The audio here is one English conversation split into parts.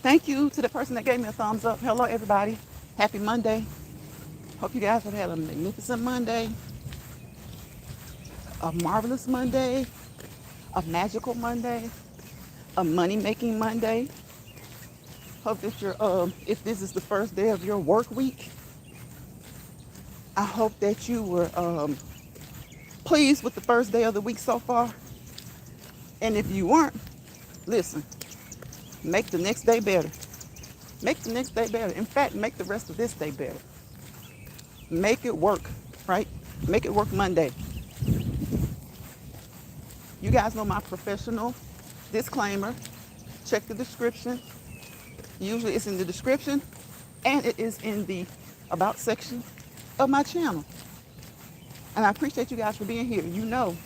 Thank you to the person that gave me a thumbs up. Hello, everybody. Happy Monday. Hope you guys have had a magnificent Monday, a marvelous Monday, a magical Monday, a money-making Monday. Hope that if this is the first day of your work week, I hope that you were pleased with the first day of the week so far. And if you weren't, listen, make the next day better. Make the next day better. In fact, make the rest of this day better. Make it work, right? Make it work Monday. You guys know my professional disclaimer. Check the description. Usually it's in the description and it is in the about section of my channel. And I appreciate you guys for being here. You know,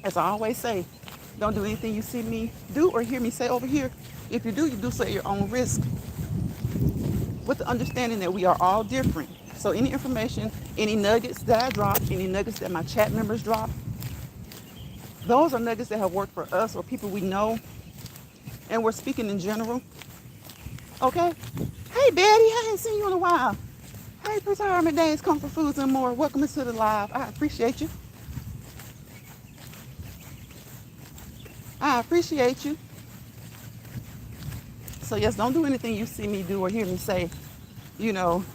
as I always say, don't do anything you see me do or hear me say over here. If you do so at your own risk, with the understanding that we are all different. So any information, any nuggets that I drop, any nuggets that my chat members drop, those are nuggets that have worked for us or people we know, and we're speaking in general. Okay? Hey, Betty, I ain't seen you in a while. Hey, Retirement Days, Comfort Foods and more. Welcome to the live. I appreciate you. I appreciate you. So yes, don't do anything you see me do or hear me say. You know,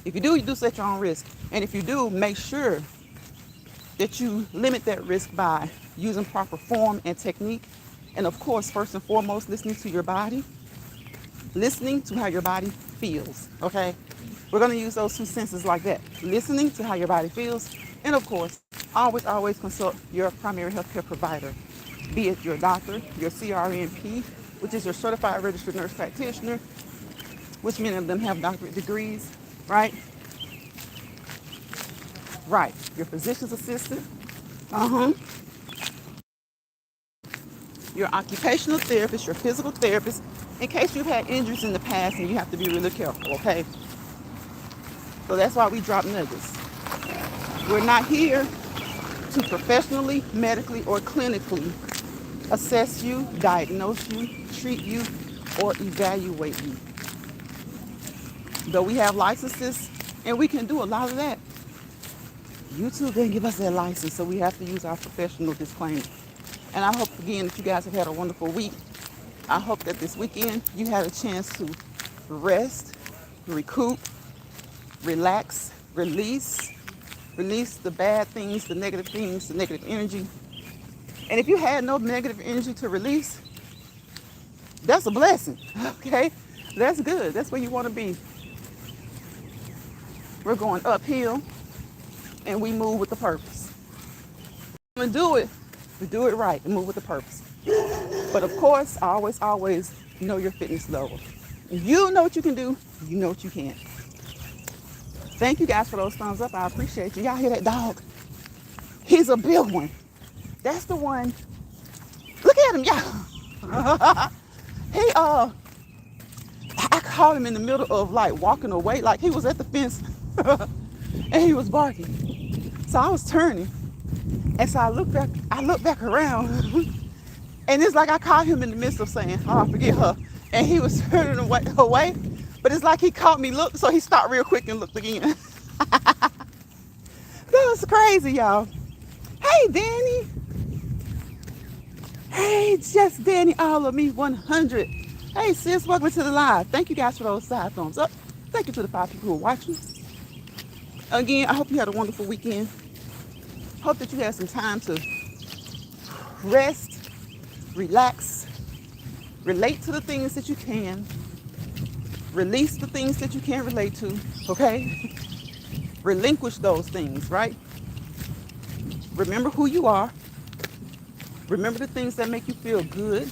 if you do so at your own risk. And if you do, make sure that you limit that risk by using proper form and technique. And of course, first and foremost, listening to your body. Listening to how your body feels, okay? We're going to use those two senses like that. Listening to how your body feels. And of course, always consult your primary healthcare provider. Be it your doctor, your CRNP, which is your certified registered nurse practitioner, which many of them have doctorate degrees, right? Right. Your physician's assistant. Your occupational therapist, your physical therapist, in case you've had injuries in the past and you have to be really careful, okay? So that's why we drop nuggets. We're not here to professionally, medically, or clinically assess you, diagnose you, treat you, or evaluate you. Though we have licenses and we can do a lot of that, YouTube didn't give us that license, so we have to use our professional disclaimer. And I hope, again, that you guys have had a wonderful week. I hope that this weekend you had a chance to rest, recoup, relax, release the bad things, the negative energy. And if you had no negative energy to release, that's a blessing, okay? That's good. That's where you want to be. We're going uphill, and we move with a purpose. When we do it, we do it right and move with a purpose. But of course, always know your fitness level. You know what you can do. You know what you can't. Thank you guys for those thumbs up. I appreciate you. Y'all hear that dog? He's a big one. That's the one. Look at him, y'all. I caught him in the middle of like walking away, like he was at the fence and he was barking. So I was turning. And so I looked back around and it's like I caught him in the midst of saying, oh, forget her. And he was turning away. But it's like he caught me look, so he stopped real quick and looked again. That was crazy, y'all. Hey, Danny. Hey, just Danny, all of me, 100. Hey, sis, welcome to the live. Thank you guys for those side thumbs up. Thank you to the 5 people who are watching. Again, I hope you had a wonderful weekend. Hope that you had some time to rest, relax, relate to the things that you can, release the things that you can't relate to, okay? Relinquish those things, right? Remember who you are. Remember the things that make you feel good.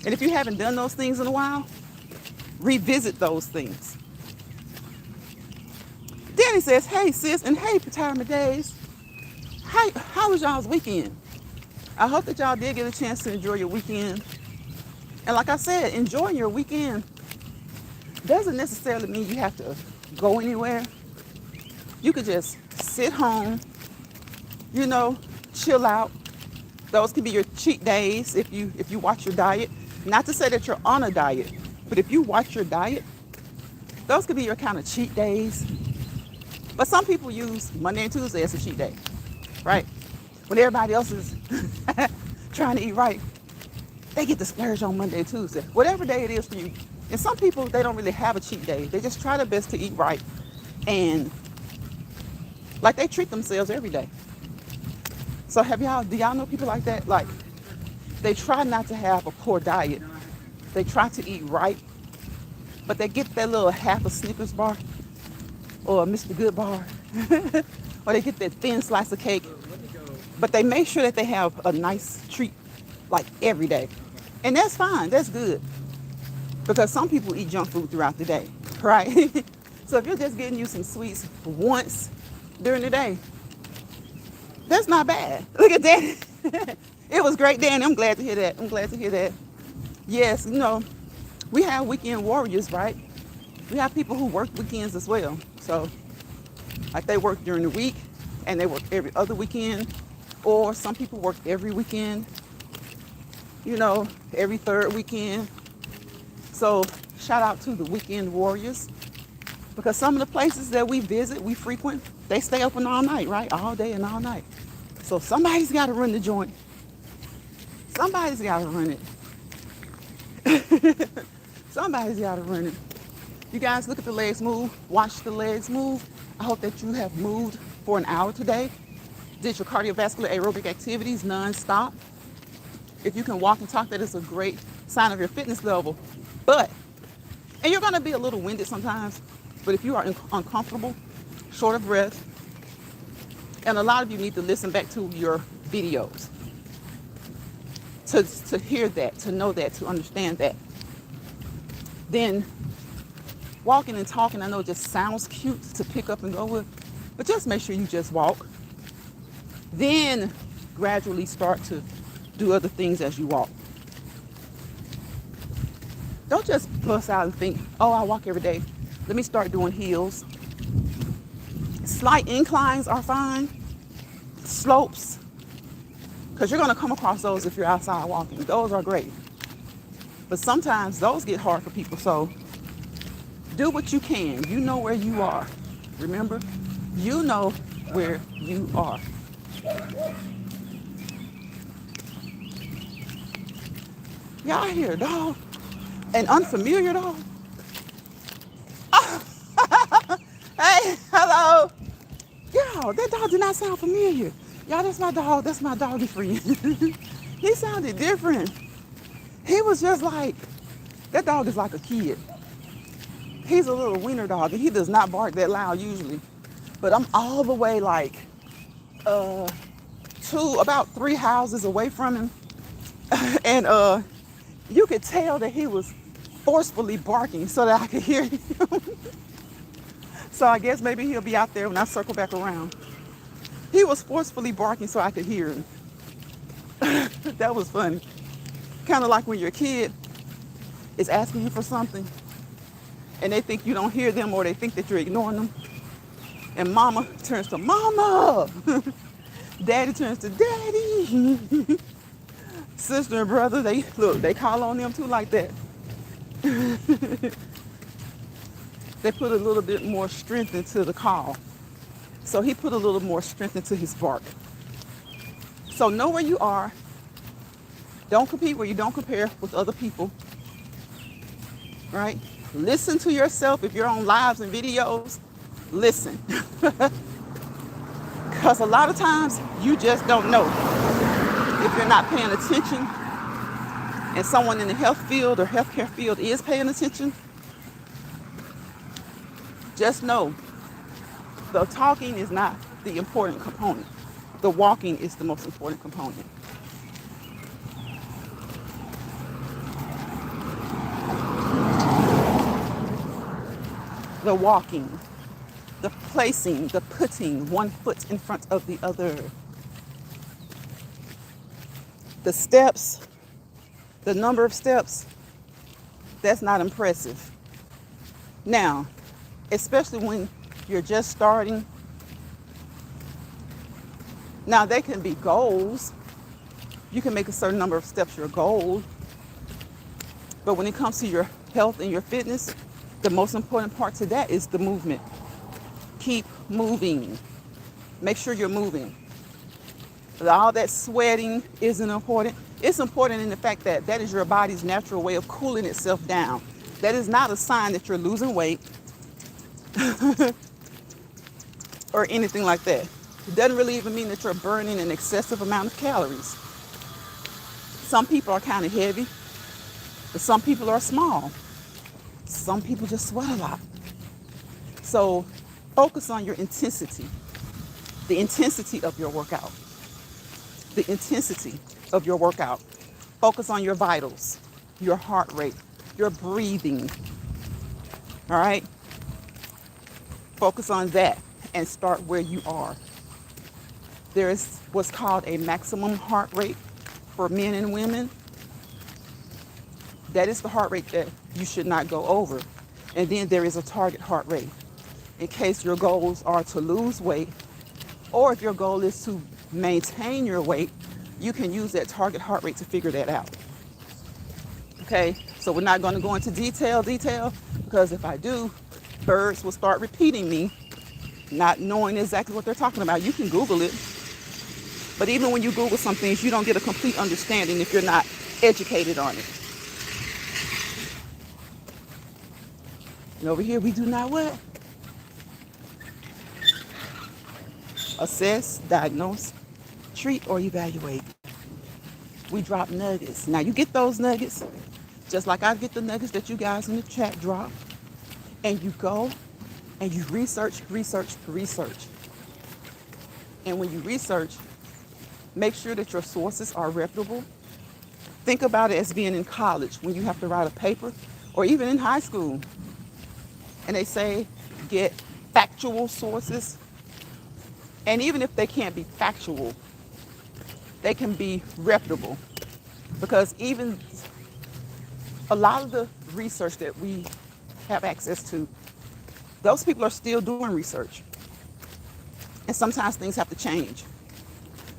And if you haven't done those things in a while, revisit those things. Danny says, hey, sis, and hey, Retirement Days. How was y'all's weekend? I hope that y'all did get a chance to enjoy your weekend. And like I said, enjoying your weekend doesn't necessarily mean you have to go anywhere. You could just sit home, chill out. Those could be your cheat days if you watch your diet. Not to say that you're on a diet, but if you watch your diet, those could be your kind of cheat days. But some people use Monday and Tuesday as a cheat day, right? When everybody else is trying to eat right, they get to splurge on Monday and Tuesday, whatever day it is for you. And some people, they don't really have a cheat day. They just try their best to eat right. And like they treat themselves every day. So do y'all know people like that? Like they try not to have a poor diet. They try to eat right, but they get that little half a Snickers bar or a Mr. Good bar, or they get that thin slice of cake, but they make sure that they have a nice treat like every day. And that's fine, that's good. Because some people eat junk food throughout the day, right? So if you're just getting you some sweets once during the day, that's not bad. Look at that. It was great, Danny. I'm glad to hear that. Yes, we have weekend warriors, right? We have people who work weekends as well. So, like they work during the week and they work every other weekend, or some people work every weekend, every third weekend. So, shout out to the weekend warriors, because some of the places that we visit, we frequent, they stay open all night, right? All day and all night. So somebody's got to run the joint. Somebody's got to run it. Somebody's got to run it. You guys look at the legs move, watch the legs move. I hope that you have moved for an hour today. Did your cardiovascular aerobic activities non-stop. If you can walk and talk, that is a great sign of your fitness level. And you're going to be a little winded sometimes, but if you are uncomfortable, short of breath, and a lot of you need to listen back to your videos to hear that, to know that, to understand that. Then walking and talking, I know it just sounds cute to pick up and go with, but just make sure you just walk. Then gradually start to do other things as you walk. Don't just bust out and think, oh, I walk every day. Let me start doing heels. Slight inclines are fine. Slopes, because you're going to come across those if you're outside walking. Those are great. But sometimes those get hard for people. So do what you can. You know where you are. Remember, you know where you are. Y'all hear a dog? An unfamiliar dog? Hey, hello. Yo, that dog did not sound familiar. Y'all, that's my dog. That's my doggy friend. He sounded different. He was just like, that dog is like a kid. He's a little wiener dog, and he does not bark that loud usually. But I'm all the way like about 3 houses away from him. And you could tell that he was forcefully barking so that I could hear him. So I guess maybe he'll be out there when I circle back around. He was forcefully barking so I could hear him. That was funny. Kind of like when your kid is asking you for something and they think you don't hear them, or they think that you're ignoring them. And mama turns to mama. Daddy turns to daddy. Sister and brother, they call on them too like that. They put a little bit more strength into the call. So he put a little more strength into his bark. So know where you are. Don't compete where you don't compare with other people. Right? Listen to yourself. If you're on lives and videos, listen. Because a lot of times you just don't know. If you're not paying attention and someone in the health field or healthcare field is paying attention, just know the talking is not the important component. The walking is the most important component. The walking, the placing, the putting one foot in front of the other. The steps, the number of steps, that's not impressive. Now, especially when you're just starting. Now, they can be goals. You can make a certain number of steps your goal. But when it comes to your health and your fitness, the most important part to that is the movement. Keep moving. Make sure you're moving. All that sweating isn't important. It's important in the fact that that is your body's natural way of cooling itself down. That is not a sign that you're losing weight or anything like that. It doesn't really even mean that you're burning an excessive amount of calories. Some people are kind of heavy, but some people are small. Some people just sweat a lot. So focus on your intensity, the intensity of your workout. The intensity of your workout. Focus on your vitals, your heart rate, your breathing. All right? Focus on that and start where you are. There is what's called a maximum heart rate for men and women. That is the heart rate that you should not go over. And then there is a target heart rate in case your goals are to lose weight, or if your goal is to maintain your weight, you can use that target heart rate to figure that out. Okay, so we're not going to go into detail, because if I do, birds will start repeating me, not knowing exactly what they're talking about. You can Google it, but even when you Google some things, you don't get a complete understanding if you're not educated on it. And over here, we do not what? Assess, diagnose, treat, or evaluate. We drop nuggets. Now, you get those nuggets, just like I get the nuggets that you guys in the chat drop. And you go and you research. And when you research, make sure that your sources are reputable. Think about it as being in college when you have to write a paper, or even in high school. And they say, get factual sources. And even if they can't be factual, they can be reputable. Because even a lot of the research that we have access to, those people are still doing research. And sometimes things have to change.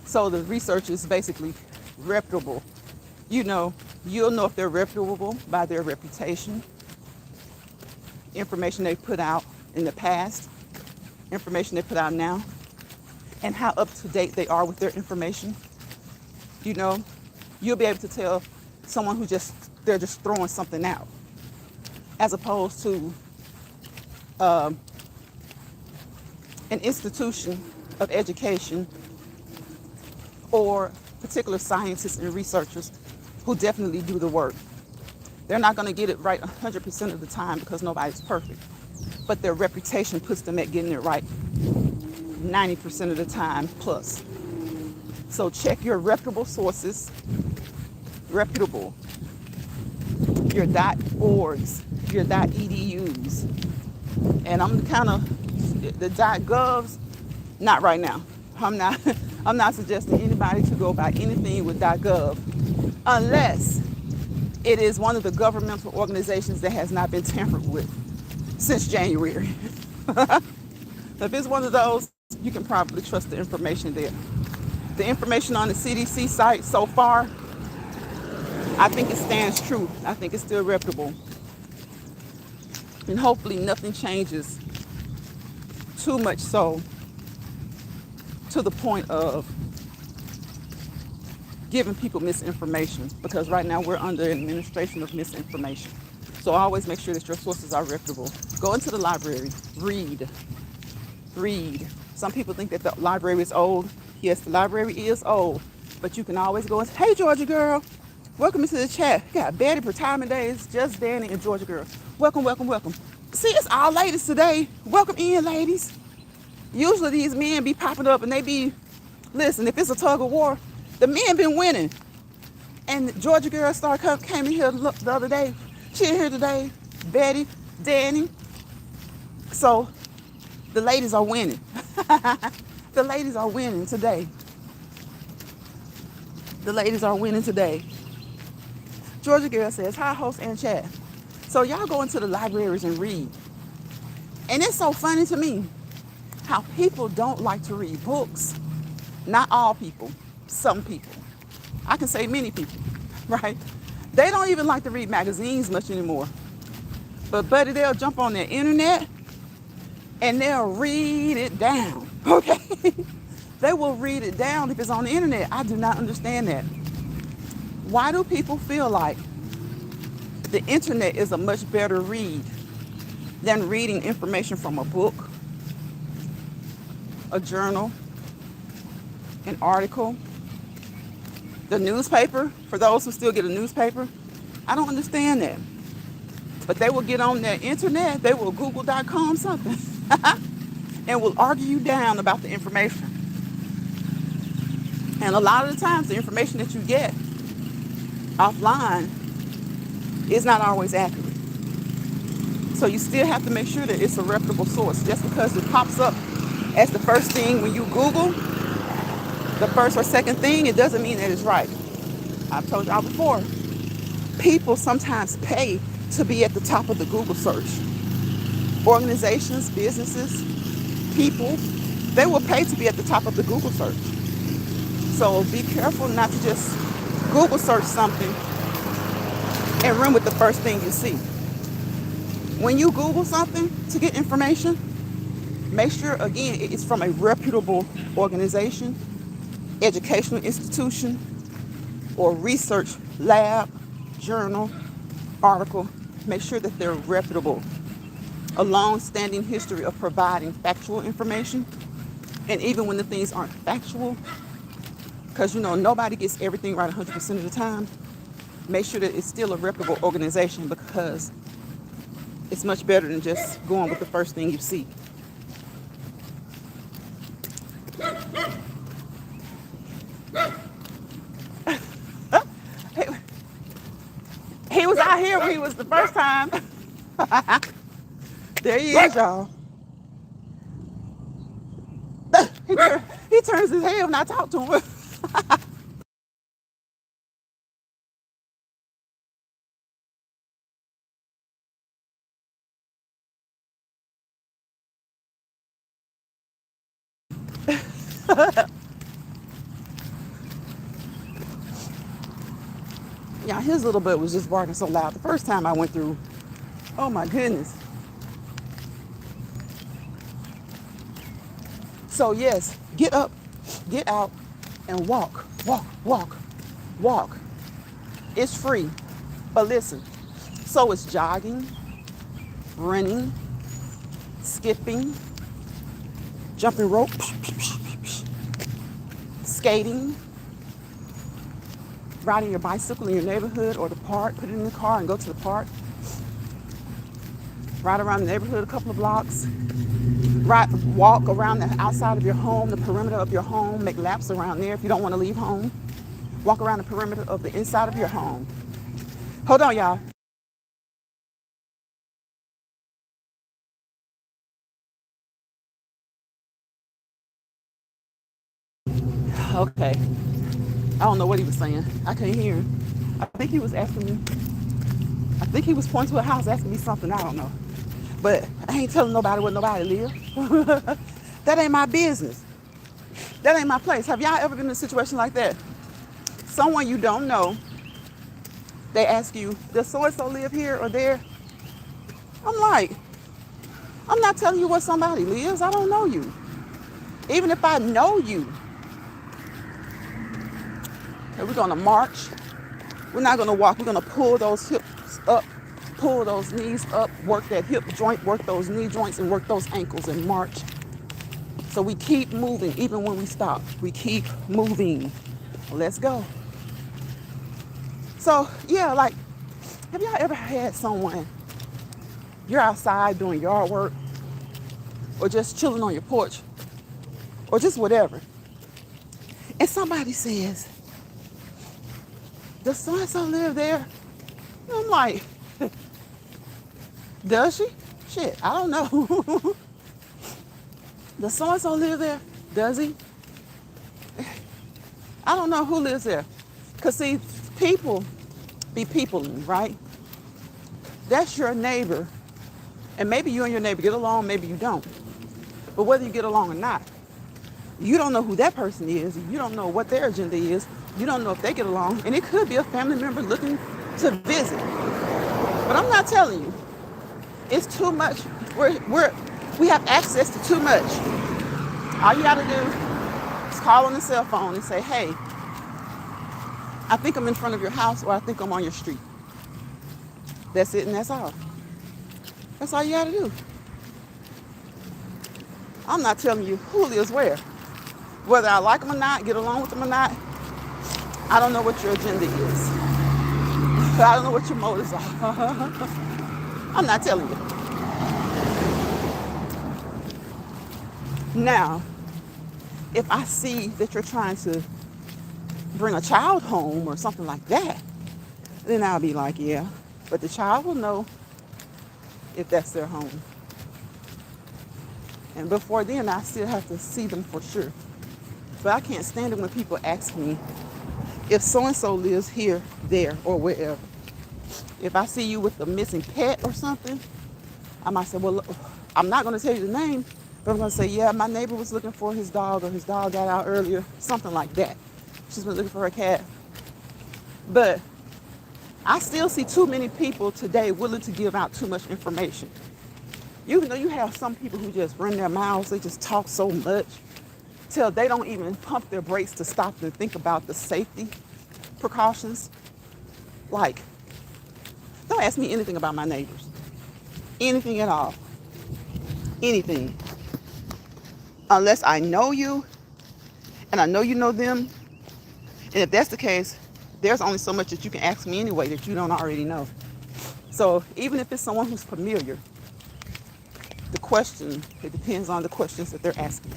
So the research is basically reputable. You know, you'll know if they're reputable by their reputation, information they put out in the past, information they put out now, and how up to date they are with their information. You know, you'll be able to tell someone they're just throwing something out, as opposed to an institution of education or particular scientists and researchers who definitely do the work. They're not going to get it right 100% of the time because nobody's perfect, but their reputation puts them at getting it right 90% of the time plus. So check your reputable sources, reputable, your .orgs, your .edus, and I'm kind of the .govs. Not right now. I'm not suggesting anybody to go by anything with .gov unless it is one of the governmental organizations that has not been tampered with since January. If it's one of those, you can probably trust the information there. The information on the CDC site so far, I think it stands true. I think it's still reputable. And hopefully nothing changes too much so to the point of giving people misinformation, because right now we're under administration of misinformation. So always make sure that your sources are reputable. Go into the library, read. Some people think that the library is old. Yes, the library is old, but you can always go and say, hey, Georgia girl, welcome into the chat. We got Betty, Retirement Days, Just Danny, and Georgia girl. Welcome, welcome, welcome. See, it's all ladies today. Welcome in, ladies. Usually these men be popping up and they be, listen, if it's a tug of war, the men been winning. And Georgia girl came in here the other day. She in here today. Betty, Danny. So the ladies are winning. The ladies are winning today. The ladies are winning today. Georgia girl says, hi, host and chat. So y'all go into the libraries and read. And it's so funny to me how people don't like to read books. Not all people, some people. I can say many people, right? They don't even like to read magazines much anymore. But buddy, they'll jump on the internet and they'll read it down, okay? They will read it down if it's on the internet. I do not understand that. Why do people feel like the internet is a much better read than reading information from a book, a journal, an article, the newspaper, for those who still get a newspaper? I don't understand that. But they will get on their internet, they will google.com something and will argue you down about the information. And a lot of the times the information that you get offline is not always accurate. So you still have to make sure that it's a reputable source. Just because it pops up as the first thing when you Google, the first or second thing, it doesn't mean that it's right. I've told y'all before, people sometimes pay to be at the top of the Google search. Organizations, businesses, people, they will pay to be at the top of the Google search. So be careful not to just Google search something and run with the first thing you see. When you Google something to get information, make sure, again, it's from a reputable organization, educational institution, or research lab, journal, article. Make sure that they're reputable. A long-standing history of providing factual information. And even when the things aren't factual, because, nobody gets everything right 100% of the time, make sure that it's still a reputable organization, because it's much better than just going with the first thing you see. He was out here when he was the first time. There he is, y'all. He turns his head when I talk to him. Yeah, his little butt was just barking so loud. The first time I went through, oh my goodness. So yes, get up, get out, and walk, walk, walk, walk. It's free. But listen, so it's jogging, running, skipping, jumping rope, skating, riding your bicycle in your neighborhood or the park, put it in the car and go to the park. Ride around the neighborhood a couple of blocks. Walk around the outside of your home, the perimeter of your home, make laps around there if you don't want to leave home. Walk around the perimeter of the inside of your home. Hold on, y'all. Okay. I don't know what he was saying. I couldn't hear him. I think he was asking me, I think he was pointing to a house asking me something. I don't know. But I ain't telling nobody where nobody live. That ain't my business. That ain't my place. Have y'all ever been in a situation like that? Someone you don't know, they ask you, does so-and-so live here or there? I'm like, I'm not telling you where somebody lives. I don't know you. Even if I know you, and we're gonna march. We're not gonna walk. We're gonna pull those hips up, pull those knees up, work that hip joint, work those knee joints, and work those ankles and march. So we keep moving, even when we stop. We keep moving. Let's go. So yeah, like, have y'all ever had someone, you're outside doing yard work, or just chilling on your porch, or just whatever, and somebody says, does so-and-so live there? And I'm like, does she? Shit, I don't know. Does so-and-so live there? Does he? I don't know who lives there. Because see, people be peopling, right? That's your neighbor. And maybe you and your neighbor get along, maybe you don't. But whether you get along or not, you don't know who that person is. You don't know what their agenda is. You don't know if they get along. And it could be a family member looking to visit. But I'm not telling you. It's too much. We have access to too much. All you got to do is call on the cell phone and say, hey, I think I'm in front of your house, or I think I'm on your street. That's it, and that's all. That's all you got to do. I'm not telling you who lives where. Whether I like them or not, get along with them or not, I don't know what your agenda is. I don't know what your motives are. I'm not telling you. Now, if I see that you're trying to bring a child home or something like that, then I'll be like, yeah. But the child will know if that's their home. And before then, I still have to see them for sure. But I can't stand it when people ask me if so-and-so lives here, there, or wherever. If I see you with a missing pet or something, I might say, well, I'm not going to tell you the name, but I'm going to say, yeah, my neighbor was looking for his dog, or his dog got out earlier, something like that. She's been looking for her cat. But I still see too many people today willing to give out too much information. Even though you have some people who just run their mouths, they just talk so much, till they don't even pump their brakes to stop and think about the safety precautions. Like, don't ask me anything about my neighbors. Anything at all. Anything. Unless I know you, and I know you know them. And if that's the case, there's only so much that you can ask me anyway that you don't already know. So even if it's someone who's familiar, the question, it depends on the questions that they're asking.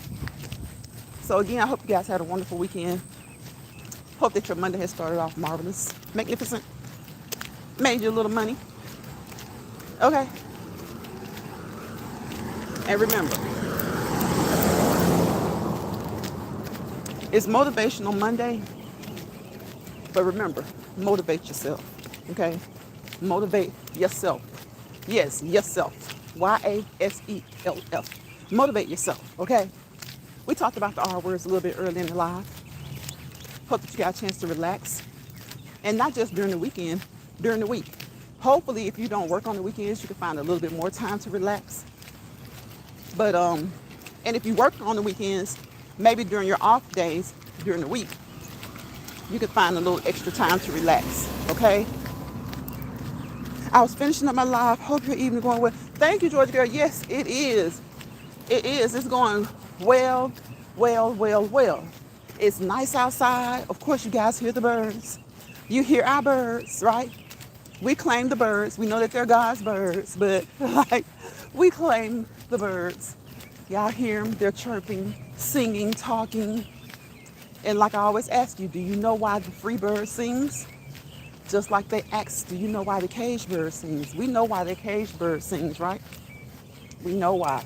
So again, I hope you guys had a wonderful weekend. Hope that your Monday has started off marvelous, magnificent, made you a little money. Okay? And remember, it's Motivational Monday, but remember, motivate yourself, okay? Motivate yourself. Yes, yourself. YASELF. Motivate yourself, okay? We talked about the R words a little bit earlier in the live. Hope that you got a chance to relax. And not just during the weekend, during the week. Hopefully, if you don't work on the weekends, you can find a little bit more time to relax. But, and if you work on the weekends, maybe during your off days during the week, you can find a little extra time to relax, okay? I was finishing up my live. Hope your evening going well. Thank you, Georgia girl. Yes, it is. It is. It's going well, well, well, well. It's nice outside. Of course, you guys hear the birds. You hear our birds, right? We claim the birds. We know that they're God's birds, but like we claim the birds. Y'all hear them. They're chirping, singing, talking. And like I always ask you, do you know why the free bird sings? Just like they ask, do you know why the cage bird sings? We know why the cage bird sings, right? We know why.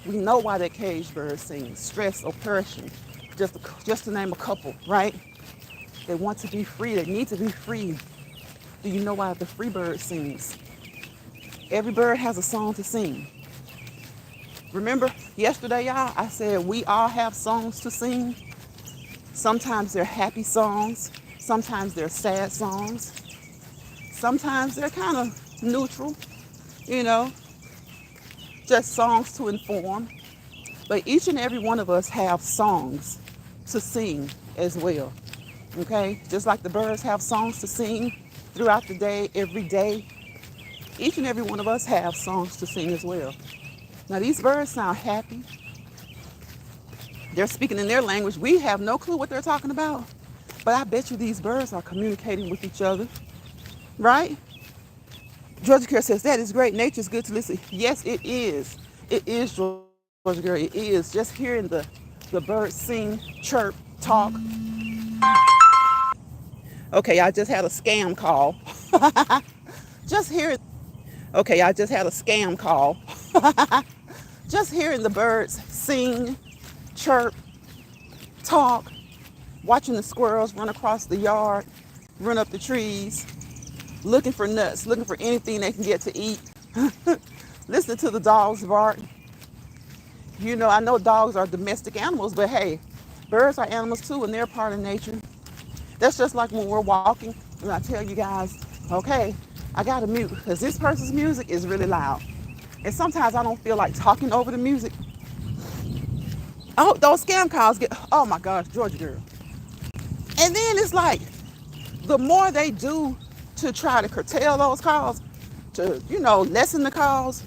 We know why that cage bird sings. Stress, oppression, just to name a couple, right? They want to be free. They need to be free. Do you know why the free bird sings? Every bird has a song to sing. Remember yesterday, y'all, I said we all have songs to sing. Sometimes they're happy songs. Sometimes they're sad songs. Sometimes they're kind of neutral, you know, just songs to inform. But each and every one of us have songs to sing as well, okay? Just like the birds have songs to sing throughout the day, every day. Each and every one of us have songs to sing as well. Now, these birds sound happy. They're speaking in their language. We have no clue what they're talking about. But I bet you these birds are communicating with each other, right? Georgia Care says, that is great. Nature's good to listen. Yes, it is. It is, Georgia Girl. It is. Just hearing the birds sing, chirp, talk. Okay, I just had a scam call. Just hearing. Okay, I just had a scam call. Just hearing the birds sing, chirp, talk, watching the squirrels run across the yard, run up the trees, looking for nuts, looking for anything they can get to eat. Listen to the dogs bark. You know, I know dogs are domestic animals, but hey, birds are animals too, and they're part of nature. That's just like when we're walking, and I tell you guys, okay, I gotta mute, because this person's music is really loud. And sometimes I don't feel like talking over the music. Oh, those scam calls get, oh my gosh, Georgia girl. And then it's like, the more they do to try to curtail those calls, to, you know, lessen the calls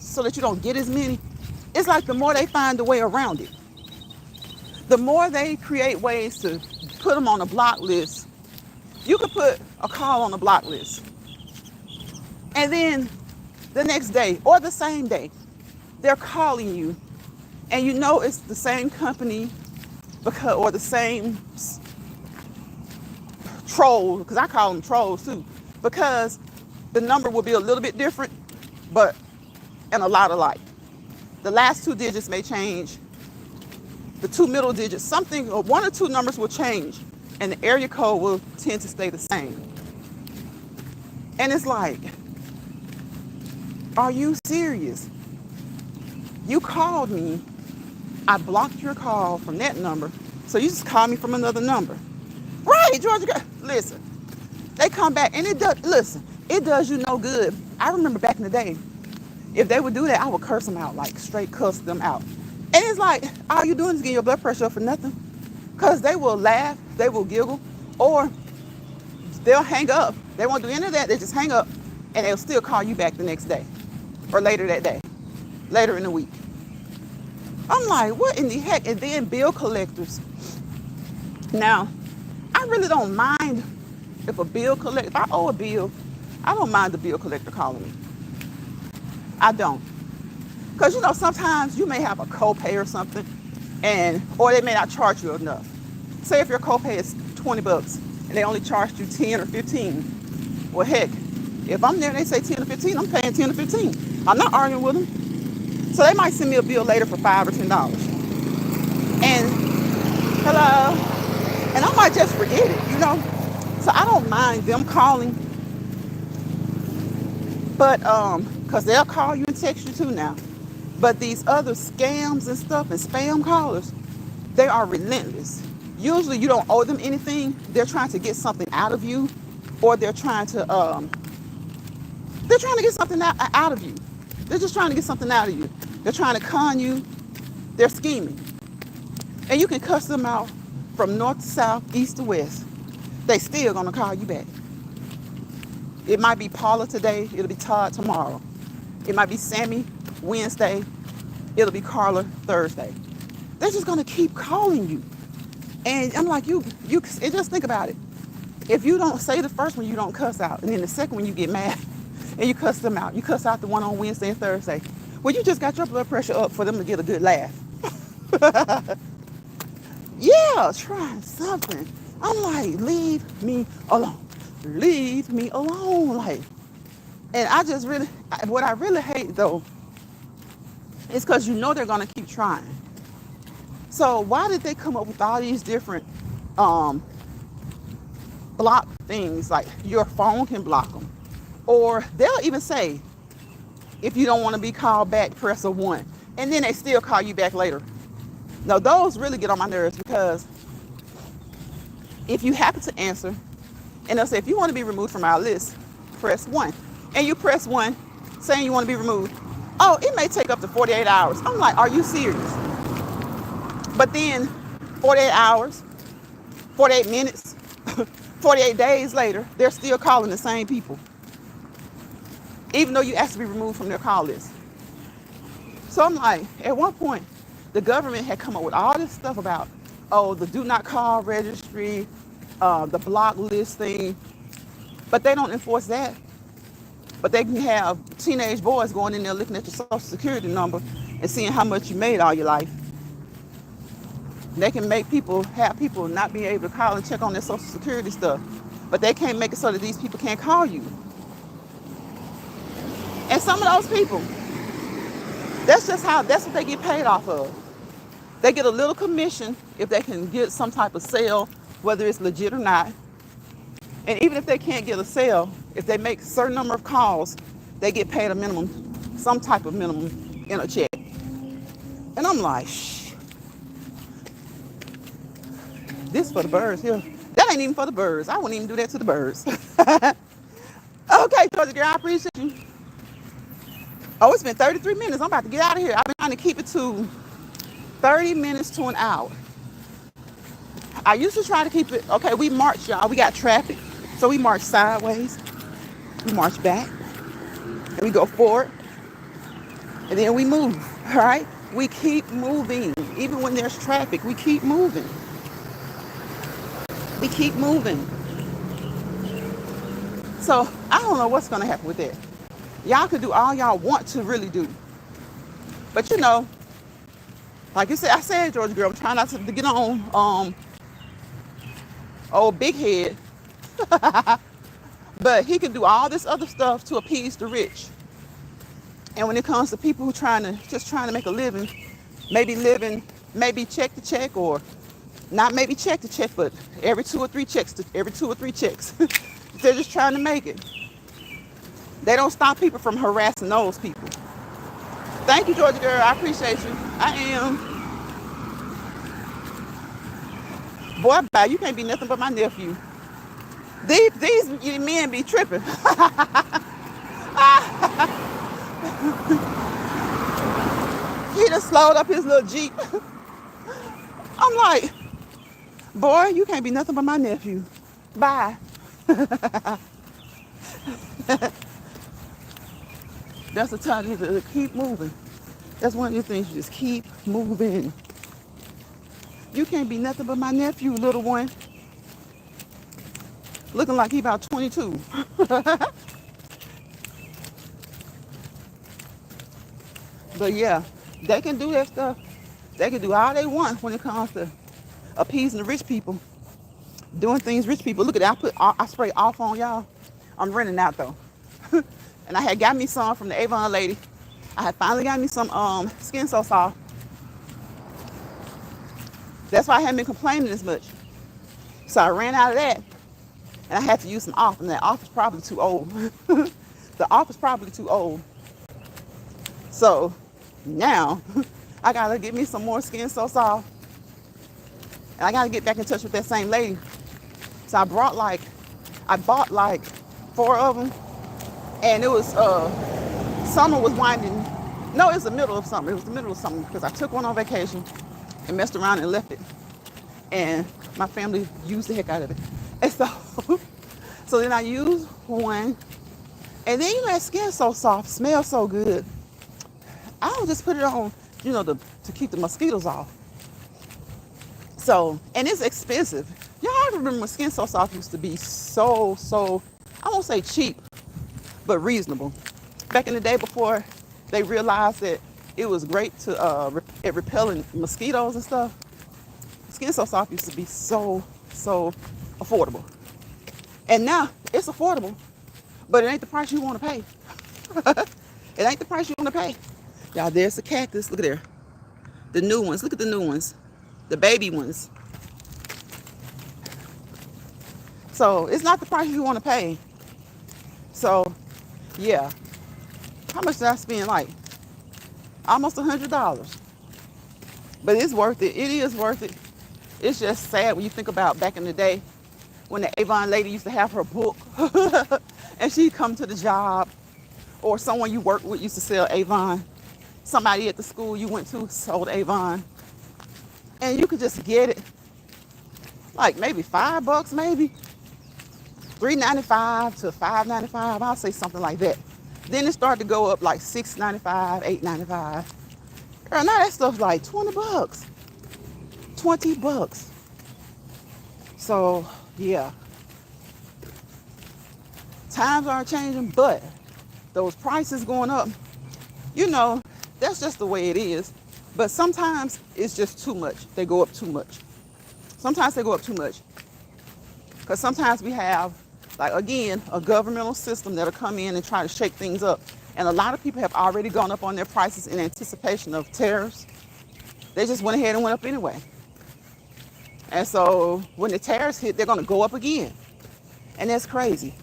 so that you don't get as many, it's like the more they find a way around it. The more they create ways to put them on a block list. You could put a call on a block list. And then the next day or the same day, they're calling you, and you know it's the same company because, or the same troll, because I call them trolls too, because the number will be a little bit different, but and a lot alike. The last two digits may change. The two middle digits, something, or one or two numbers will change, and the area code will tend to stay the same. And it's like, are you serious? You called me. I blocked your call from that number, so you just called me from another number. Right, Georgia, listen. They come back, and it does, listen, it does you no good. I remember back in the day, if they would do that, I would curse them out, like straight cuss them out. And it's like, all you doing is getting your blood pressure up for nothing. Because they will laugh, they will giggle, or they'll hang up. They won't do any of that, they just hang up, and they'll still call you back the next day. Or later that day, later in the week. I'm like, what in the heck? And then bill collectors. Now, I really don't mind if a bill collector, if I owe a bill, I don't mind the bill collector calling me. I don't. Because, you know, sometimes you may have a copay or something, or they may not charge you enough. Say if your copay is $20 and they only charged you 10 or 15. Well, heck, if I'm there and they say 10 or 15, I'm paying 10 or 15. I'm not arguing with them. So they might send me a bill later for $5 or $10. And, hello, and I might just forget it, you know. So I don't mind them calling. But, because they'll call you and text you too now. But these other scams and stuff and spam callers, they are relentless. Usually you don't owe them anything. They're trying to get something out of you, or they're trying to get something out of you. They're just trying to get something out of you. They're trying to con you. They're scheming. And you can cuss them out from north to south, east to west. They still gonna call you back. It might be Paula today, it'll be Todd tomorrow. It might be Sammy Wednesday, it'll be Carla Thursday. They're just gonna keep calling you. And I'm like, and just think about it. If you don't say the first one, you don't cuss out. And then the second one, you get mad and you cuss them out. You cuss out the one on Wednesday and Thursday. Well, you just got your blood pressure up for them to get a good laugh. Yeah, trying something. I'm like, leave me alone. Leave me alone. Like, and what I really hate though, is because you know they're gonna keep trying. So why did they come up with all these different block things? Like your phone can block them, or they'll even say, if you don't want to be called back, press a 1, and then they still call you back later. Now those really get on my nerves, because if you happen to answer, and they'll say, if you want to be removed from our list, press 1, and you press 1 saying you want to be removed, oh, it may take up to 48 hours. I'm like, are you serious? But then 48 hours, 48 minutes, 48 days later, they're still calling the same people, even though you asked to be removed from their call list. So I'm like, at one point, the government had come up with all this stuff about, the do not call registry, the block list thing, but they don't enforce that. But they can have teenage boys going in there looking at your social security number and seeing how much you made all your life. They can have people not be able to call and check on their social security stuff, but they can't make it so that these people can't call you. And some of those people, that's what they get paid off of. They get a little commission if they can get some type of sale, whether it's legit or not. And even if they can't get a sale, if they make a certain number of calls, they get paid a minimum, some type of minimum in a check. And I'm like, this for the birds here. That ain't even for the birds. I wouldn't even do that to the birds. Okay, Georgia girl, I appreciate you. Oh, it's been 33 minutes. I'm about to get out of here. I've been trying to keep it to 30 minutes to an hour. I used to try to keep it, okay, we march, y'all. We got traffic. So we march sideways. We march back. And we go forward. And then we move, all right? We keep moving. Even when there's traffic, we keep moving. We keep moving. So I don't know what's going to happen with that. Y'all can do all y'all want to really do. But you know, like you said, I said, Georgia girl, I'm trying not to get on old big head. But he can do all this other stuff to appease the rich. And when it comes to people who trying to make a living, maybe check to check, or not maybe check to check, but every two or three checks. They're just trying to make it. They don't stop people from harassing those people. Thank you, Georgia girl. I appreciate you. I am. Boy, bye. You can't be nothing but my nephew. These men be tripping. He just slowed up his little Jeep. I'm like, boy, you can't be nothing but my nephew. Bye. That's the time to keep moving. That's one of the things, you just keep moving. You can't be nothing but my nephew, little one. Looking like he about 22. But yeah, they can do that stuff. They can do all they want when it comes to appeasing the rich people. Doing things rich people. Look at that. I spray off on y'all. I'm running out though. And I had got me some from the Avon lady. I had finally got me some Skin So Soft. That's why I haven't been complaining as much. So I ran out of that. And I had to use some off. And that off is probably too old. The off is probably too old. So Now, I gotta get me some more Skin So Soft. And I gotta get back in touch with that same lady. So I bought like 4 of them. And it was, summer was winding. No, it was the middle of summer. It was the middle of summer because I took one on vacation and messed around and left it. And my family used the heck out of it. And so, so then I used one. And then that Skin So Soft, smells so good. I don't just put it on, to keep the mosquitoes off. So, and it's expensive. Y'all remember when Skin So Soft used to be so, I won't say cheap, but reasonable. Back in the day before they realized that it was great to at repelling mosquitoes and stuff, Skin So Soft used to be so affordable. And now it's affordable, but it ain't the price you want to pay. It ain't the price you want to pay. Y'all, there's the cactus. Look at there. The new ones. Look at the new ones. The baby ones. So it's not the price you want to pay. So, yeah. How much did I spend? Like almost $100. But it's worth it. It is worth it. It's just sad when you think about back in the day when the Avon lady used to have her book and she'd come to the job, or someone you worked with used to sell Avon. Somebody at the school you went to sold Avon. And you could just get it like maybe $5, maybe $3.95 to $5.95. I'll say something like that. Then it started to go up like $6.95, $8.95. Girl, now that stuff's like $20. $20. So yeah, times are changing, but those prices going up, that's just the way it is. But sometimes it's just too much. They go up too much. Sometimes they go up too much. Because sometimes we have, like, again, a governmental system that'll come in and try to shake things up. And a lot of people have already gone up on their prices in anticipation of tariffs. They just went ahead and went up anyway. And so when the tariffs hit, they're going to go up again. And that's crazy.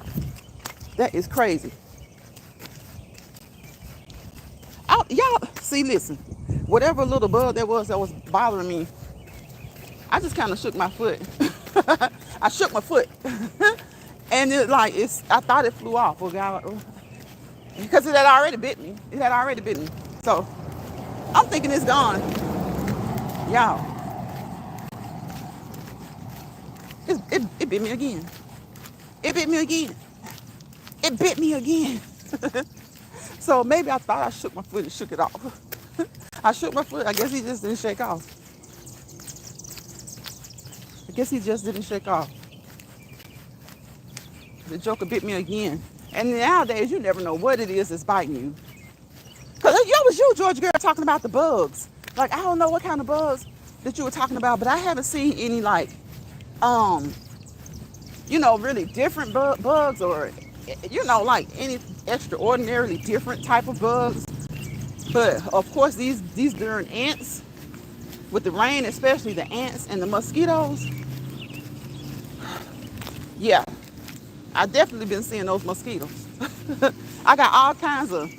That is crazy. Y'all, see, listen, whatever little bug that was bothering me, I just kind of shook my foot. I shook my foot. And I thought it flew off. Because it had already bit me. So I'm thinking it's gone. Y'all, it bit me again. It bit me again. So maybe I thought I shook my foot and shook it off. I shook my foot. I guess he just didn't shake off. The joker bit me again. And nowadays, you never know what it is that's biting you. Because it was you, George girl, talking about the bugs. Like, I don't know what kind of bugs that you were talking about, but I haven't seen any, really different bugs or, like any extraordinarily different type of bugs. But, of course, these darn ants, with the rain, especially the ants and the mosquitoes, yeah, I definitely been seeing those mosquitoes. I got all kinds of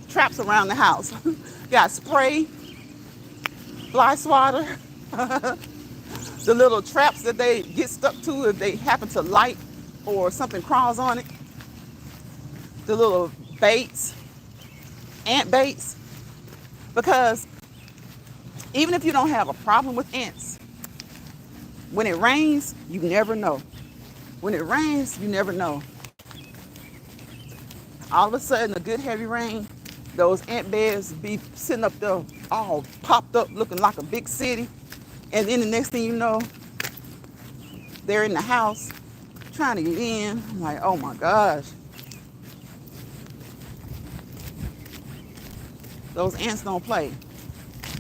traps around the house. Got spray, fly swatter, the little traps that they get stuck to if they happen to light or something crawls on it. The little baits, ant baits. Because even if you don't have a problem with ants, when it rains, you never know. When it rains, you never know. All of a sudden, a good heavy rain, those ant beds be sitting up there all popped up looking like a big city. And then the next thing you know, they're in the house trying to get in. I'm like, oh my gosh. Those ants don't play.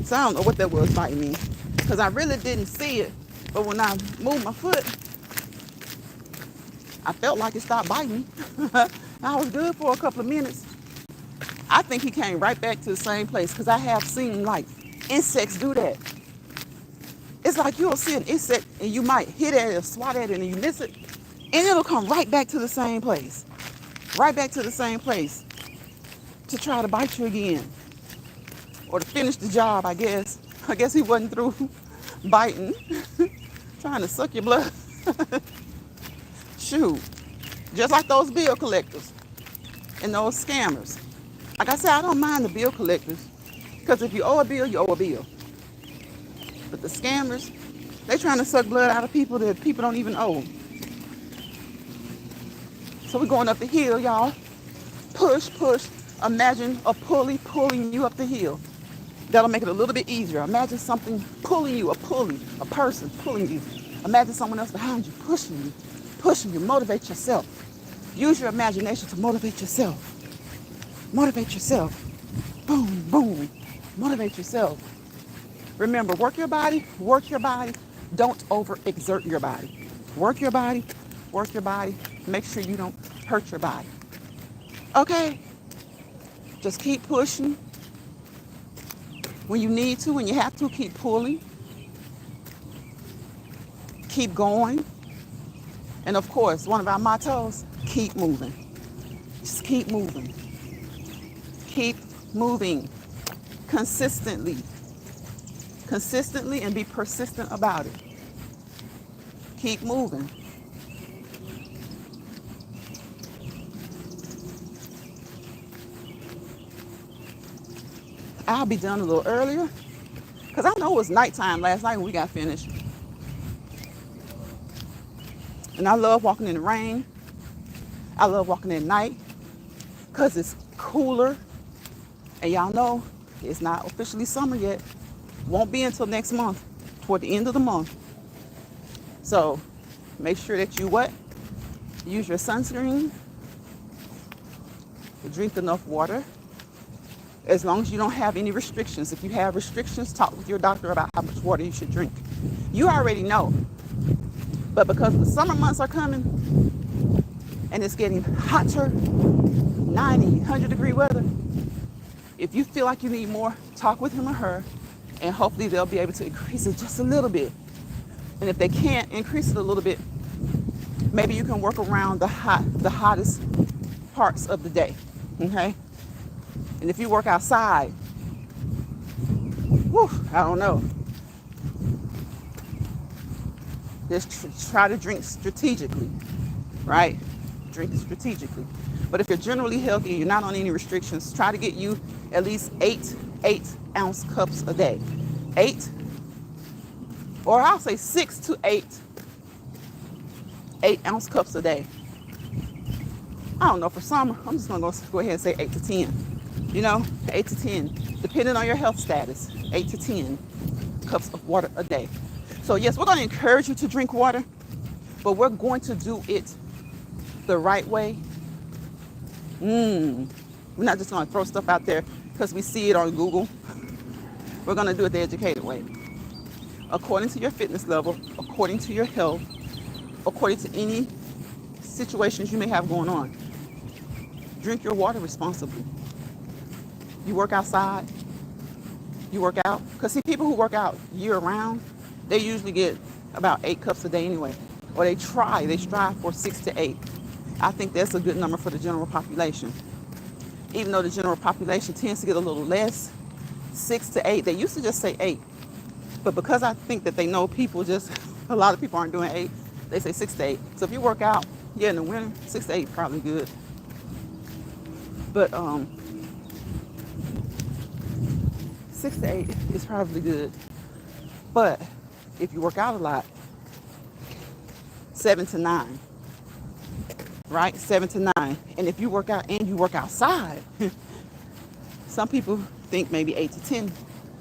So I don't know what that was biting me, because I really didn't see it. But when I moved my foot, I felt like it stopped biting me. I was good for a couple of minutes. I think he came right back to the same place, because I have seen insects do that. It's like you'll see an insect and you might hit at it or swat at it and you miss it, and it'll come right back to the same place. Right back to the same place to try to bite you again. or to finish the job, I guess. I guess he wasn't through biting, trying to suck your blood. Shoot, just like those bill collectors and those scammers. Like I said, I don't mind the bill collectors, because if you owe a bill, you owe a bill. But the scammers, they trying to suck blood out of people that people don't even owe. So we're going up the hill, y'all. Push, push. Imagine a pulley pulling you up the hill. That'll make it a little bit easier. Imagine something pulling you, a pulley, a person pulling you. Imagine someone else behind you, pushing you. Motivate yourself. Use your imagination to motivate yourself. Motivate yourself. Boom, boom. Motivate yourself. Remember, work your body. Don't overexert your body. Work your body. Make sure you don't hurt your body. Okay? Just keep pushing. When you need to, when you have to, keep pulling. Keep going. And of course, one of our mottos, keep moving. Just keep moving. Keep moving consistently. Consistently, and be persistent about it. Keep moving. I'll be done a little earlier, because I know it was nighttime last night when we got finished. And I love walking in the rain. I love walking at night because it's cooler. And y'all know it's not officially summer yet. Won't be until next month, toward the end of the month. So make sure that you what? Use your sunscreen. Drink enough water. As long as you don't have any restrictions. If you have restrictions, talk with your doctor about how much water you should drink. You already know. But because the summer months are coming and it's getting hotter, 90, 100-degree weather, if you feel like you need more, talk with him or her, and hopefully they'll be able to increase it just a little bit. And if they can't increase it a little bit, maybe you can work around the hottest parts of the day, okay? And if you work outside, I don't know. Just try to drink strategically, right? Drink strategically. But if you're generally healthy and you're not on any restrictions, try to get you at least 8-ounce cups a day. 8, or I'll say 6 to 8-ounce cups a day. I don't know, for summer, I'm just gonna go ahead and say 8 to 10. 8 to 10, depending on your health status, 8 to 10 cups of water a day. So yes, we're going to encourage you to drink water, but we're going to do it the right way. We're not just going to throw stuff out there because we see it on Google. We're going to do it the educated way. According to your fitness level, according to your health, according to any situations you may have going on. Drink your water responsibly. You work outside, you work out. Because see, people who work out year round, they usually get about 8 cups a day anyway. Or they strive for 6 to 8. I think that's a good number for the general population. Even though the general population tends to get a little less, 6 to 8. They used to just say 8. But because I think that they know people a lot of people aren't doing 8, they say 6 to 8. So if you work out, in the winter, 6 to 8 probably good. But 6 to 8 is probably good. But if you work out a lot, 7 to 9. Right? 7 to 9. And if you work out and you work outside, some people think maybe 8 to 10.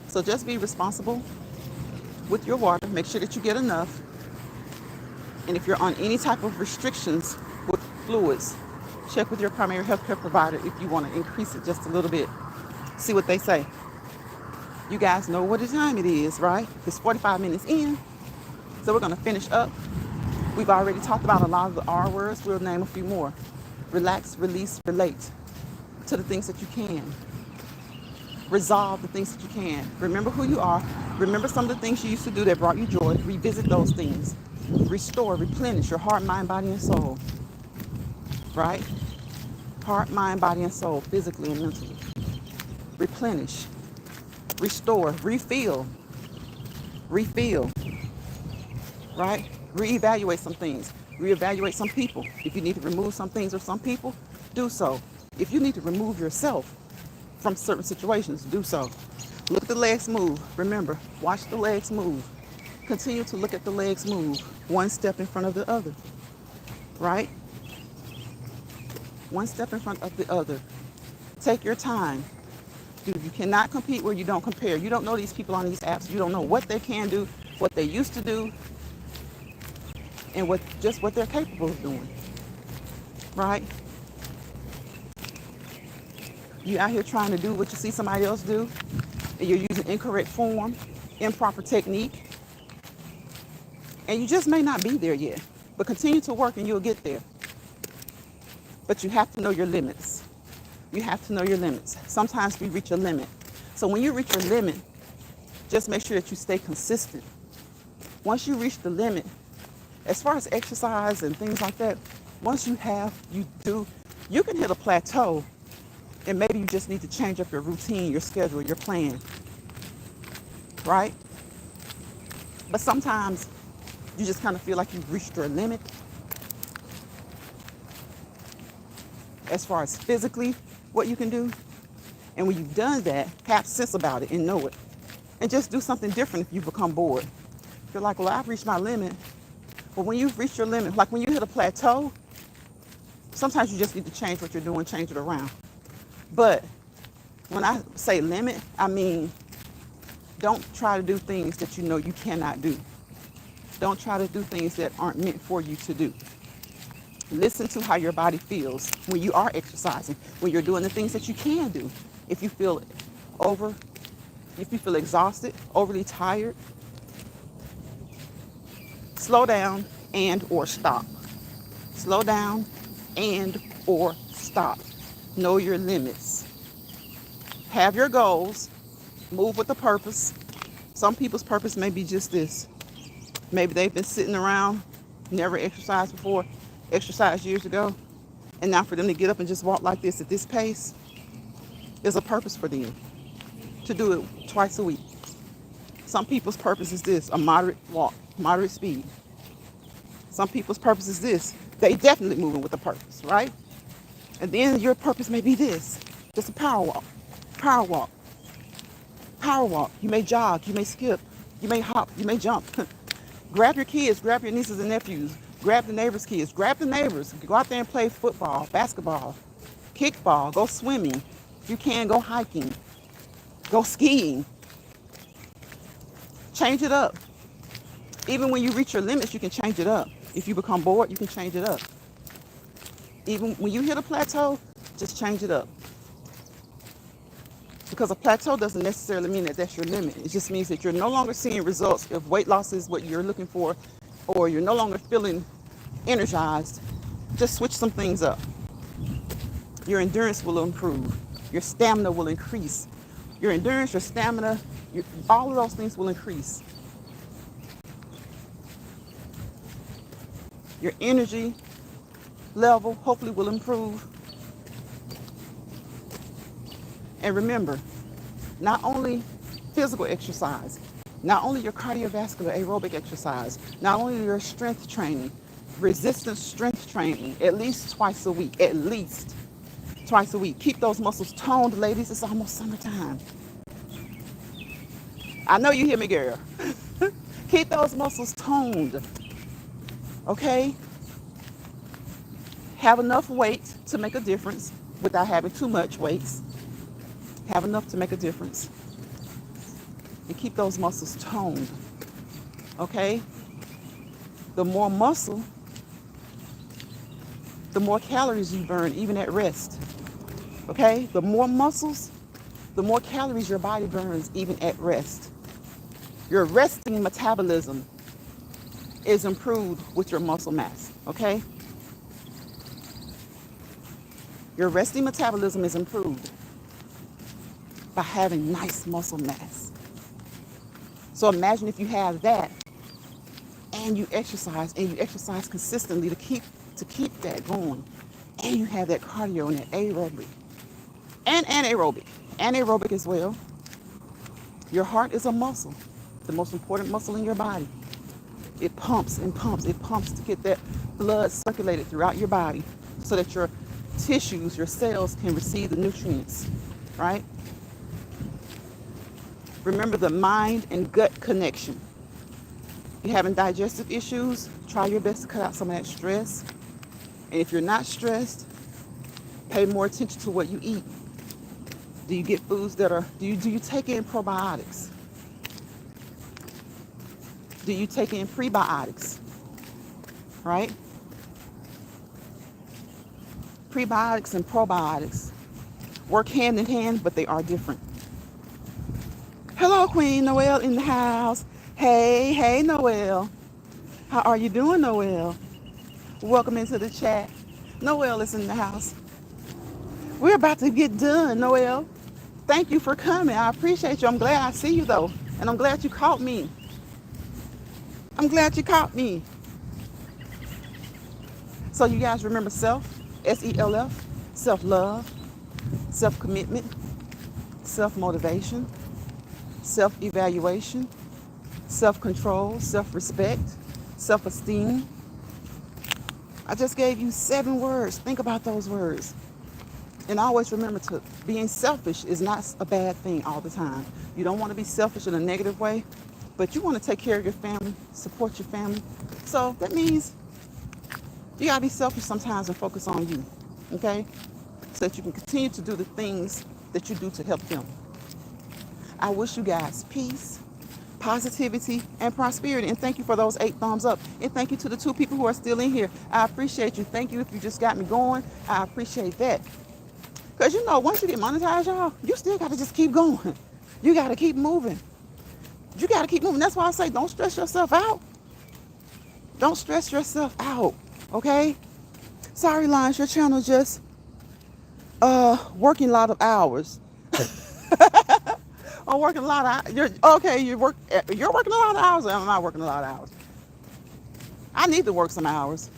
So just be responsible with your water. Make sure that you get enough. And if you're on any type of restrictions with fluids, check with your primary healthcare provider if you want to increase it just a little bit. See what they say. You guys know what the time it is, right? It's 45 minutes in. So we're going to finish up. We've already talked about a lot of the R words. We'll name a few more. Relax, release, relate to the things that you can. Resolve the things that you can. Remember who you are. Remember some of the things you used to do that brought you joy. Revisit those things. Restore, replenish your heart, mind, body, and soul. Right? Heart, mind, body, and soul, physically and mentally. Replenish. restore, refill, right? Reevaluate some things, reevaluate some people. If you need to remove some things or some people, do so. If you need to remove yourself from certain situations, do so. Look at the legs move. Remember, watch the legs move. Continue to look at the legs move, one step in front of the other, right? One step in front of the other. Take your time. You cannot compete where you don't compare. You don't know these people on these apps. You don't know what they can do, what they used to do, and what they're capable of doing, right? You out here trying to do what you see somebody else do, and you're using incorrect form, improper technique, and you just may not be there yet. But continue to work and you'll get there. But you have to know your limits. You have to know your limits. Sometimes we reach a limit. So when you reach your limit, just make sure that you stay consistent. Once you reach the limit, as far as exercise and things like that, once you can hit a plateau, and maybe you just need to change up your routine, your schedule, your plan, right? But sometimes you just kind of feel like you've reached your limit as far as physically what you can do. And when you've done that, have sense about it and know it. And just do something different if you become bored. You're like, well, I've reached my limit. But when you've reached your limit, like when you hit a plateau, sometimes you just need to change what you're doing, change it around. But when I say limit, I mean, don't try to do things that you know you cannot do. Don't try to do things that aren't meant for you to do. Listen to how your body feels when you are exercising, when you're doing the things that you can do. If you feel exhausted, overly tired, slow down and or stop. Slow down and or stop. Know your limits. Have your goals. Move with a purpose. Some people's purpose may be just this. Maybe they've been sitting around, never exercised before, exercised years ago, and now for them to get up and just walk like this at this pace is a purpose for them, to do it twice a week. Some people's purpose is this, a moderate walk, moderate speed. Some people's purpose is this, they definitely moving with a purpose, right? And then your purpose may be this, just a power walk, power walk, power walk. You may jog, you may skip, you may hop, you may jump. Grab your kids, grab your nieces and nephews, grab the neighbors' kids, grab the neighbors, go out there and play football, basketball, kickball, go swimming. If you can, go hiking, go skiing. Change it up. Even when you reach your limits, you can change it up. If you become bored, you can change it up. Even when you hit a plateau, just change it up. Because a plateau doesn't necessarily mean that that's your limit. It just means that you're no longer seeing results. If weight loss is what you're looking for, or you're no longer feeling energized, just switch some things up. Your endurance will improve. Your stamina will increase. Your endurance, your stamina, all of those things will increase. Your energy level hopefully will improve. And remember, not only physical exercise, not only your cardiovascular aerobic exercise, not only your strength training, resistance strength training, at least twice a week, at least twice a week. Keep those muscles toned, ladies. It's almost summertime. I know you hear me, girl. Keep those muscles toned, okay? Have enough weight to make a difference without having too much weights. Have enough to make a difference. And keep those muscles toned, okay? The more muscle, the more calories you burn, even at rest, okay? The more muscles, the more calories your body burns, even at rest. Your resting metabolism is improved with your muscle mass, okay? Your resting metabolism is improved by having nice muscle mass. So imagine if you have that and you exercise consistently to keep that going, and you have that cardio and that aerobic and anaerobic as well. Your heart is a muscle, the most important muscle in your body. It pumps and pumps. It pumps to get that blood circulated throughout your body so that your tissues, your cells can receive the nutrients, right? Remember the mind and gut connection. If you're having digestive issues, try your best to cut out some of that stress. And if you're not stressed, pay more attention to what you eat. Do you get foods that are, do you take in probiotics? Do you take in prebiotics? Right? Prebiotics and probiotics work hand in hand, but they are different. Hello, Queen Noelle in the house. Hey, Noelle. How are you doing, Noelle? Welcome into the chat. Noelle is in the house. We're about to get done, Noelle. Thank you for coming. I appreciate you. I'm glad I see you, though. And I'm glad you caught me. I'm glad you caught me. So you guys remember self, S-E-L-F, self-love, self-commitment, self-motivation, self-evaluation, self-control, self-respect, self-esteem. I just gave you 7 words. Think about those words. And always remember to being selfish is not a bad thing all the time. You don't want to be selfish in a negative way, but you want to take care of your family, support your family. So that means you gotta be selfish sometimes and focus on you, okay? So that you can continue to do the things that you do to help them. I wish you guys peace, positivity, and prosperity. And thank you for those 8 thumbs up. And thank you to the 2 people who are still in here. I appreciate you. Thank you if you just got me going. I appreciate that. Because you know, once you get monetized, y'all, you still got to just keep going. You got to keep moving. You got to keep moving. That's why I say don't stress yourself out. Don't stress yourself out, okay? Sorry, Lines, your channel just working a lot of hours. I'm working a lot of hours. You're working a lot of hours, or am I working a lot of hours? I need to work some hours.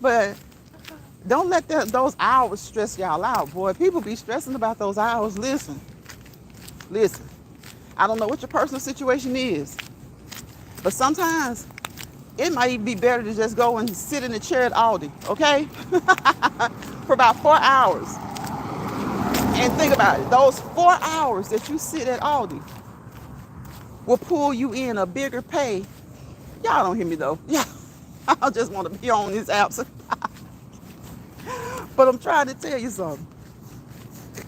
But don't let those hours stress y'all out, boy. People be stressing about those hours. Listen. I don't know what your personal situation is, but sometimes it might even be better to just go and sit in the chair at Aldi, okay? For about 4 hours. And think about it. Those 4 hours that you sit at Aldi will pull you in a bigger pay. Y'all don't hear me though. Yeah, I just want to be on these apps. But I'm trying to tell you something.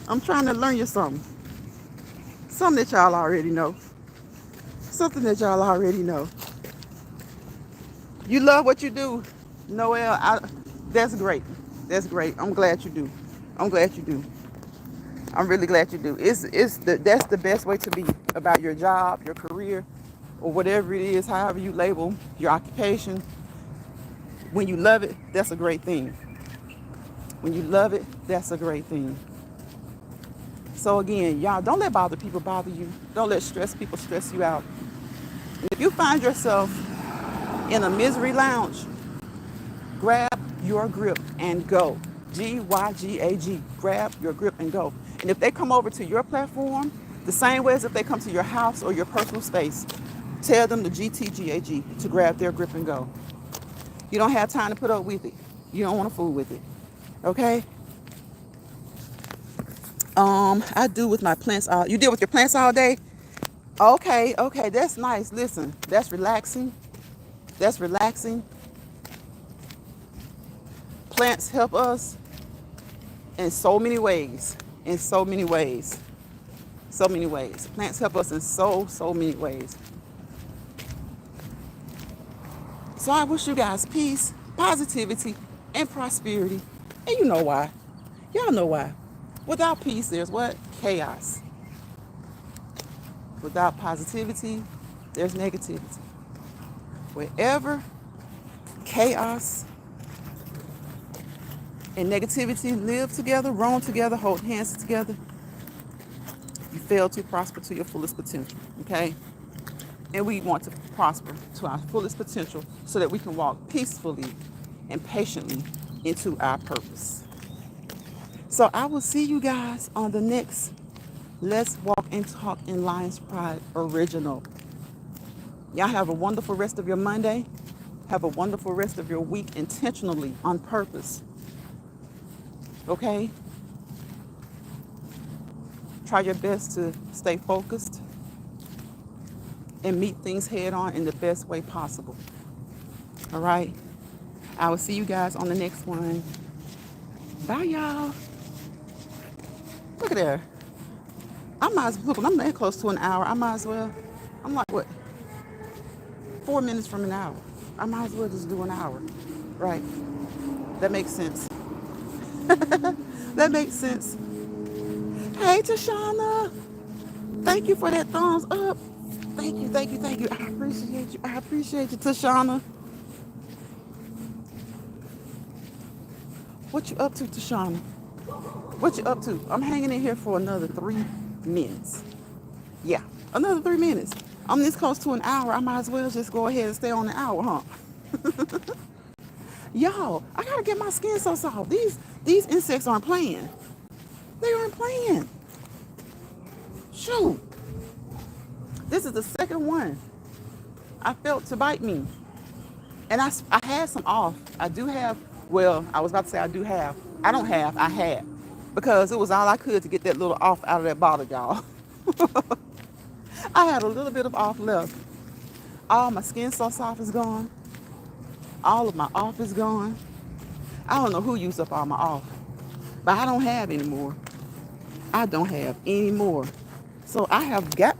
I'm trying to learn you something. Something that y'all already know. Something that y'all already know. You love what you do, Noelle. That's great. That's great. I'm glad you do. I'm glad you do. I'm really glad you do. That's the best way to be about your job, your career, or whatever it is, however you label your occupation. When you love it, that's a great thing. When you love it, that's a great thing. So again, y'all, don't let bother people bother you. Don't let stress people stress you out. And if you find yourself in a misery lounge, grab your grip and go. G-Y-G-A-G. Grab your grip and go. And if they come over to your platform, the same way as if they come to your house or your personal space, tell them the GTGAG to grab their grip and go. You don't have time to put up with it. You don't want to fool with it. Okay? I do with my plants all. You deal with your plants all day? Okay, that's nice. Listen, that's relaxing. That's relaxing. Plants help us in so many ways. In so many ways. So many ways. Plants help us in so many ways. So I wish you guys peace, positivity, and prosperity. And you know why. Y'all know why. Without peace, there's what? Chaos. Without positivity, there's negativity. Wherever chaos and negativity live together, roam together, hold hands together, you fail to prosper to your fullest potential, okay? And we want to prosper to our fullest potential so that we can walk peacefully and patiently into our purpose. So I will see you guys on the next Let's walk and talk in Lions Pride Original. Y'all have a wonderful rest of your Monday. Have a wonderful rest of your week intentionally, on purpose. Okay? Try your best to stay focused and meet things head on in the best way possible. All right? I will see you guys on the next one. Bye, y'all. Look at there. I might as well, look, I'm that close to an hour. I might as well. I'm like, what, 4 minutes from an hour. I might as well just do an hour. Right? That makes sense. That makes sense. Hey, Tashana. Thank you for that thumbs up. Thank you, thank you, thank you. I appreciate you. I appreciate you, Tashana. What you up to, Tashana? What you up to? I'm hanging in here for another 3 minutes. Yeah, another 3 minutes. I'm this close to an hour. I might as well just go ahead and stay on the hour, huh? Y'all, I gotta get my skin so soft. These insects aren't playing. They aren't playing. Shoot. This is the second one I felt to bite me. And I had some off. I do have, well, I was about to say I do have. I don't have, I had. Because it was all I could to get that little off out of that bottle, y'all. I had a little bit of off left. All my skin so soft is gone. All of my off is gone. I don't know who used up all my off. But I don't have any more. I don't have any more. So I have got,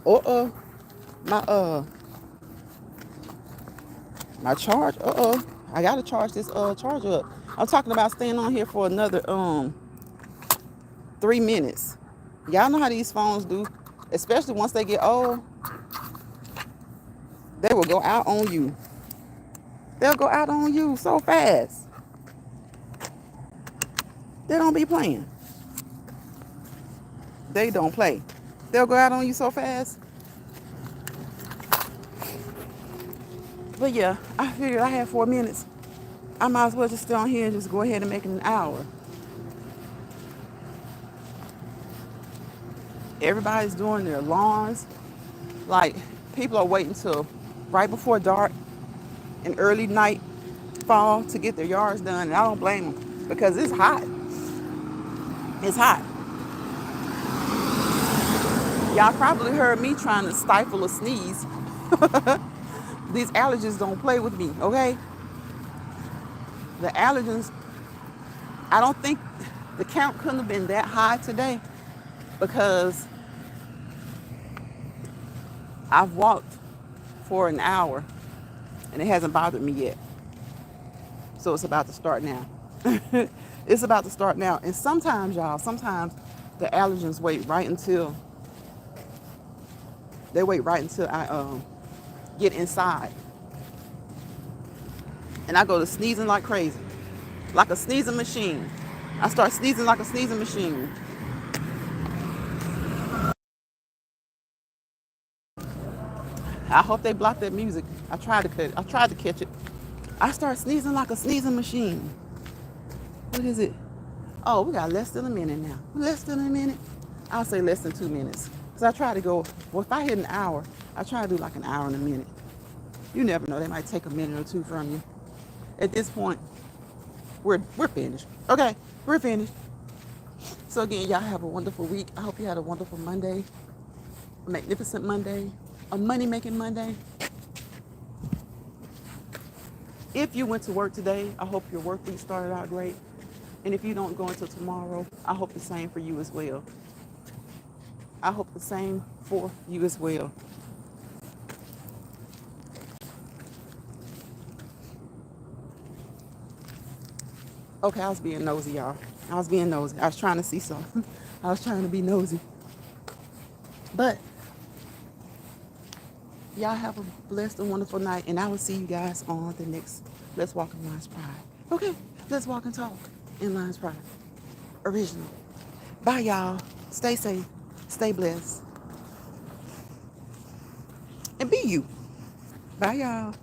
my charge, I gotta charge this charger up. I'm talking about staying on here for another 3 minutes. Y'all know how these phones do, especially once they get old. They will go out on you. They'll go out on you so fast. They don't be playing. They don't play. They'll go out on you so fast. But yeah, I figured I had 4 minutes. I might as well just stay on here and just go ahead and make it an hour. Everybody's doing their lawns. Like, people are waiting till right before dark and early night fall to get their yards done. And I don't blame them because it's hot. It's hot. Y'all probably heard me trying to stifle a sneeze. These allergens don't play with me, okay? The allergens, I don't think the count couldn't have been that high today because I've walked for an hour and it hasn't bothered me yet. So it's about to start now. It's about to start now. And sometimes, y'all, the allergens wait right until I get inside. And I go to sneezing like crazy. Like a sneezing machine. I start sneezing like a sneezing machine. I hope they block that music. I tried to catch it. I start sneezing like a sneezing machine. What is it? Oh, we got less than a minute now. Less than a minute? I'll say less than 2 minutes. Because I try to go, well, if I hit an hour, I try to do like an hour and a minute. You never know. They might take a minute or two from you. At this point, we're finished. Okay, we're finished. So again, y'all have a wonderful week. I hope you had a wonderful Monday. A magnificent Monday. A money-making Monday. If you went to work today, I hope your work week started out great. And if you don't go until tomorrow, I hope the same for you as well. I hope the same for you as well. Okay, I was being nosy, y'all. I was being nosy. I was trying to see something. I was trying to be nosy. But y'all have a blessed and wonderful night. And I will see you guys on the next Let's Walk in Lions Pride. Okay, let's walk and talk in Lions Pride. Original. Bye, y'all. Stay safe. Stay blessed. And be you. Bye, y'all.